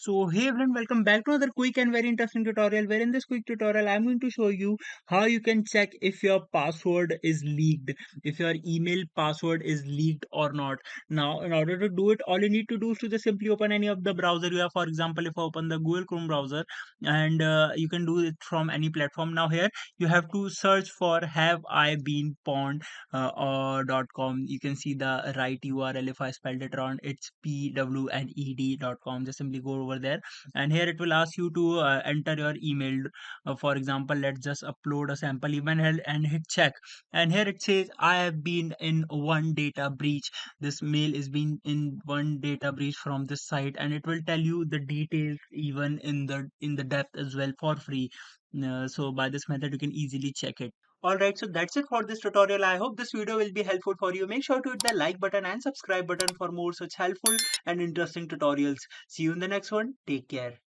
So hey everyone, welcome back to another quick and very interesting tutorial, where in this quick tutorial I'm going to show you how you can check if your password is leaked, if your email password is leaked or not. Now in order to do it, all you need to do is to just simply open any of the browser you have. For example, if I open the Google Chrome browser, and you can do it from any platform. Now here you have to search for have I been pawned or .com. You can see the right URL. If I spelled it wrong, it's pwned.com. Just simply go over there, and here it will ask you to enter your email. For example, let's just upload a sample email and hit check, and here it says I have been in one data breach. This mail is being in one data breach from this site, and it will tell you the details even in the depth as well for free. So by this method you can easily check it. Alright, so that's it for this tutorial. I hope this video will be helpful for you. Make sure to hit the like button and subscribe button for more such helpful and interesting tutorials. See you in the next one. Take care.